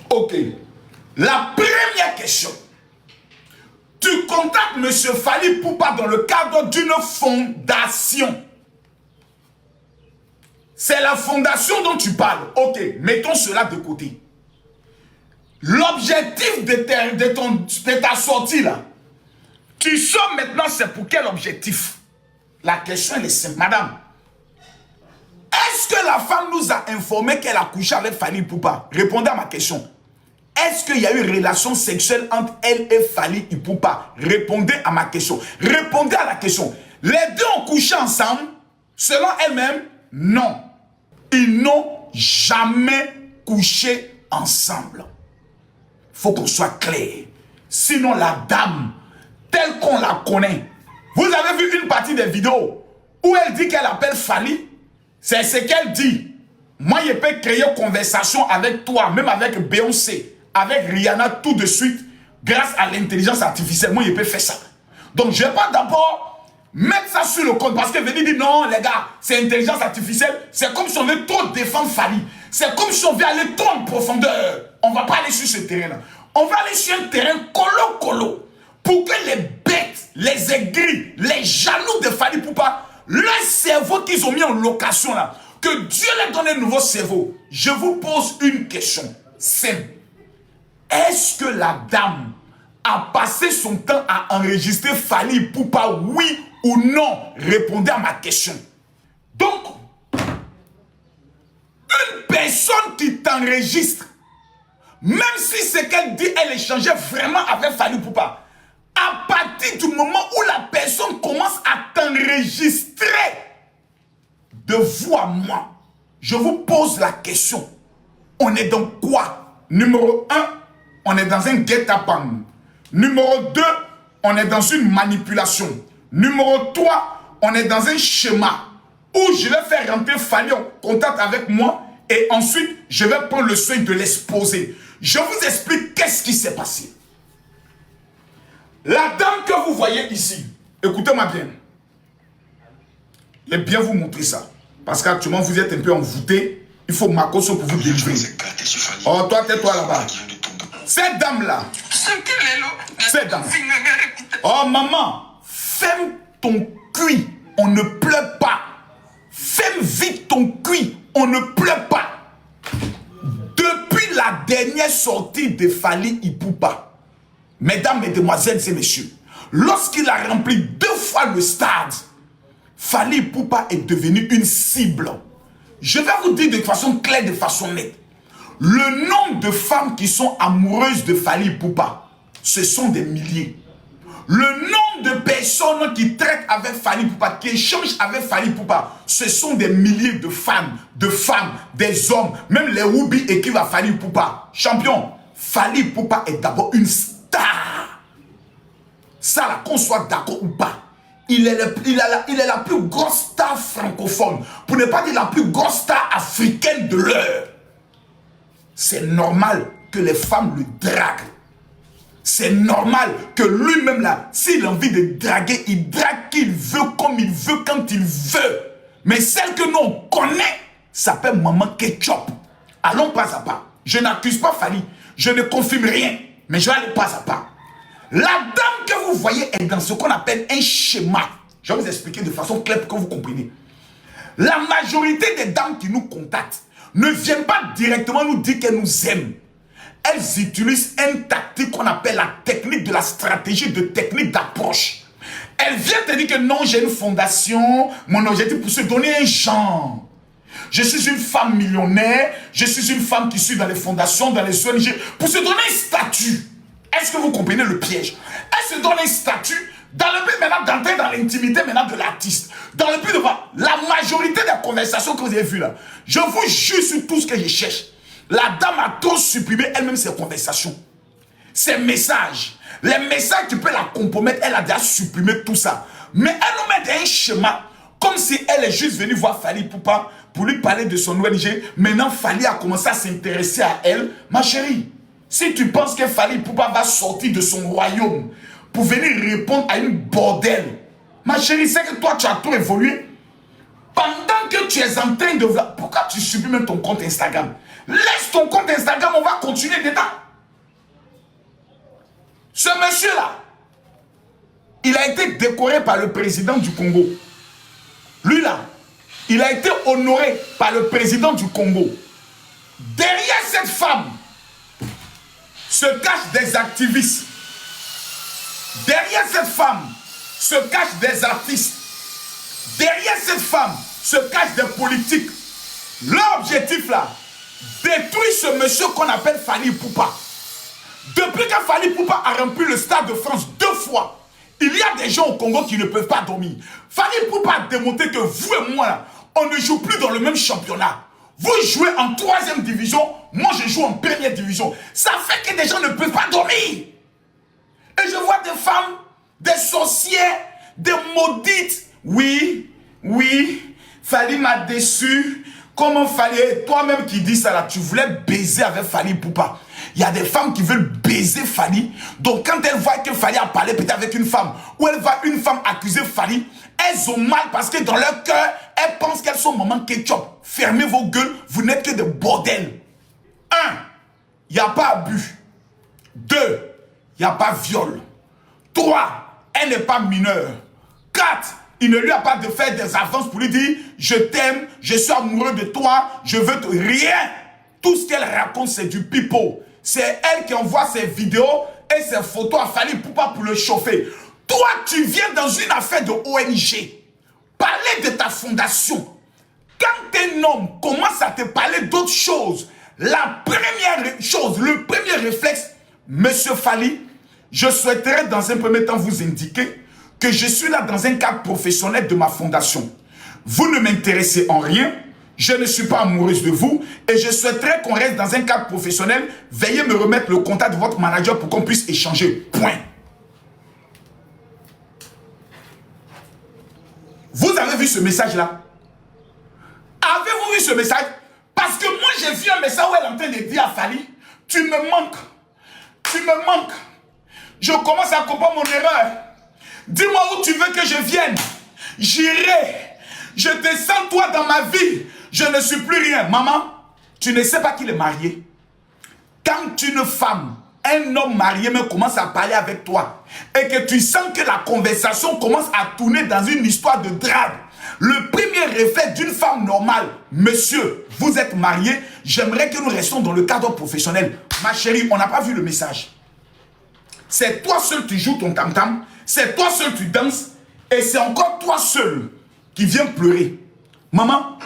Ok. La première question. Tu contactes M. Fally Ipupa dans le cadre d'une fondation. C'est la fondation dont tu parles. Ok, mettons cela de côté. L'objectif de ta sortie là, tu sors maintenant, c'est pour quel objectif? La question elle est simple. Madame, est-ce que la femme nous a informé qu'elle a couché avec Fally Ipupa? Répondez à ma question. Est-ce qu'il y a eu relation sexuelle entre elle et Fally Ipupa? Répondez à ma question. Répondez à la question. Les deux ont couché ensemble? Selon elle-même, non. Ils n'ont jamais couché ensemble. Il faut qu'on soit clair. Sinon, la dame, telle qu'on la connaît, vous avez vu une partie des vidéos où elle dit qu'elle appelle Fally? C'est ce qu'elle dit. Moi, je peux créer une conversation avec toi, même avec Beyoncé, avec Rihanna, tout de suite, grâce à l'intelligence artificielle. Moi, je peux faire ça. Donc, je ne vais pas d'abord mettre ça sur le compte parce que venir dire non, les gars, c'est intelligence artificielle. C'est comme si on veut trop défendre Fally. C'est comme si on veut aller trop en profondeur. On ne va pas aller sur ce terrain-là. On va aller sur un terrain colo-colo pour que les bêtes, les aigris, les jaloux de Fally Ipupa, leur cerveau qu'ils ont mis en location là, que Dieu leur donne un nouveau cerveau. Je vous pose une question simple. Est-ce que la dame a passé son temps à enregistrer Fally Ipupa, oui ou non? Répondez à ma question. Donc, une personne qui t'enregistre, même si ce qu'elle dit, elle échangeait vraiment avec Fally Ipupa, à partir du moment où la personne commence à t'enregistrer de vous à moi, je vous pose la question. On est dans quoi? Numéro 1, on est dans un guet-apens. Numéro 2, on est dans une manipulation. Numéro 3, on est dans un schéma où je vais faire rentrer Fally en contact avec moi et ensuite, je vais prendre le soin de l'exposer. Je vous explique qu'est-ce qui s'est passé. La dame que vous voyez ici, écoutez-moi bien. Je vais bien vous montrer ça. Parce qu'actuellement, vous êtes un peu envoûté. Il faut ma caution pour vous délivrer. Oh, toi, tais-toi là-bas. Cette dame-là. Cette dame. Oh, maman, ferme ton cuit. On ne pleure pas. Ferme vite ton cuit. On ne pleure pas. Depuis la dernière sortie de Fally Ipupa, mesdames, mesdemoiselles et messieurs, lorsqu'il a rempli 2 fois le stade, Fally Ipupa est devenu une cible. Je vais vous dire de façon claire, de façon nette. Le nombre de femmes qui sont amoureuses de Fally Ipupa, ce sont des milliers. Le nombre de personnes qui traitent avec Fally Ipupa, qui échangent avec Fally Ipupa, ce sont des milliers de femmes, des hommes, même les Woubi écrivent à Fally Ipupa. Champion, Fally Ipupa est d'abord une star. Ça, là, qu'on soit d'accord ou pas. Il est la plus grosse star francophone, pour ne pas dire la plus grosse star africaine de l'heure. C'est normal que les femmes le draguent. C'est normal que lui-même là, s'il a envie de draguer, il drague qu'il veut, comme il veut, quand il veut. Mais celle que nous on connaît s'appelle Maman Ketchup. Allons pas à pas. Je n'accuse pas Fally. Je ne confirme rien. Mais je vais aller pas à pas. La dame que vous voyez est dans ce qu'on appelle un schéma. Je vais vous expliquer de façon claire pour que vous compreniez. La majorité des dames qui nous contactent ne viennent pas directement nous dire qu'elles nous aiment. Elles utilisent une tactique qu'on appelle la technique de la stratégie, de technique d'approche. Elles viennent te dire que non, j'ai une fondation, mon objectif pour se donner un genre. Je suis une femme millionnaire, je suis une femme qui suit dans les fondations, dans les ONG, pour se donner un statut. Est-ce que vous comprenez le piège? Elle se donne un statut dans le but maintenant d'entrer dans l'intimité maintenant de l'artiste. Dans le but de voir la majorité des conversations que vous avez vues là. Je vous jure sur tout ce que je cherche. La dame a trop supprimé elle-même ses conversations. Ses messages. Les messages, tu peux la compromettre, elle a déjà supprimé tout ça. Mais elle nous met dans un schéma, comme si elle est juste venue voir Fally Ipupa pour lui parler de son ONG. Maintenant, Fally a commencé à s'intéresser à elle. Ma chérie, si tu penses que Fally Ipupa va sortir de son royaume pour venir répondre à une bordel, ma chérie, c'est que toi, tu as trop évolué. Pendant que tu es en train de... Pourquoi tu supprimes ton compte Instagram? Laisse ton compte Instagram, on va continuer dedans. Ce monsieur-là, il a été décoré par le président du Congo. Lui là, il a été honoré par le président du Congo. Derrière cette femme se cachent des activistes. Derrière cette femme se cachent des artistes. Derrière cette femme se cachent des politiques. Leur objectif là, détruire ce monsieur qu'on appelle Fally Ipupa. Depuis que Fally Ipupa a rempli le Stade de France 2 fois, il y a des gens au Congo qui ne peuvent pas dormir. Fally Ipupa a démontré que vous et moi là, on ne joue plus dans le même championnat. Vous jouez en 3e division, moi je joue en 1re division. Ça fait que des gens ne peuvent pas dormir. Et je vois des femmes, des sorcières, des maudites. Oui, Fally m'a déçu. Comment Fally, toi-même qui dis ça là, tu voulais baiser avec Fally Ipupa. Il y a des femmes qui veulent baiser Fally. Donc quand elles voient que Fally a parlé peut-être avec une femme, ou elle voit une femme accuser Fally, elles ont mal parce que dans leur cœur, elles pensent qu'elles sont maman ketchup. Fermez vos gueules, vous n'êtes que des bordels. 1, il n'y a pas abus. 2, il n'y a pas viol. 3, elle n'est pas mineure. 4, il ne lui a pas de faire des avances pour lui dire « Je t'aime, je suis amoureux de toi, je veux te... » Rien. Tout ce qu'elle raconte, c'est du pipeau. C'est elle qui envoie ses vidéos et ses photos à Fally Ipupa pour le chauffer. Toi, tu viens dans une affaire de ONG. Parler de ta fondation. Quand un homme commence à te parler d'autres choses, la première chose, le premier réflexe, Monsieur Fally, je souhaiterais dans un premier temps vous indiquer que je suis là dans un cadre professionnel de ma fondation. Vous ne m'intéressez en rien, je ne suis pas amoureuse de vous et je souhaiterais qu'on reste dans un cadre professionnel. Veuillez me remettre le contact de votre manager pour qu'on puisse échanger. Point. Vous avez vu ce message-là? Avez-vous vu ce message? Parce que moi, j'ai vu un message où elle est en train de dire à Fally, tu me manques. Tu me manques. Je commence à comprendre mon erreur. Dis-moi où tu veux que je vienne. J'irai. Je te sens toi dans ma vie. Je ne suis plus rien. Maman, tu ne sais pas qu'il est marié. Quand une femme, un homme marié me commence à parler avec toi et que tu sens que la conversation commence à tourner dans une histoire de drague, le premier réflexe d'une femme normale, monsieur, vous êtes marié, j'aimerais que nous restions dans le cadre professionnel. Ma chérie, on n'a pas vu le message. C'est toi seul qui joues ton tam-tam, c'est toi seul qui danses et c'est encore toi seul qui viens pleurer. Maman,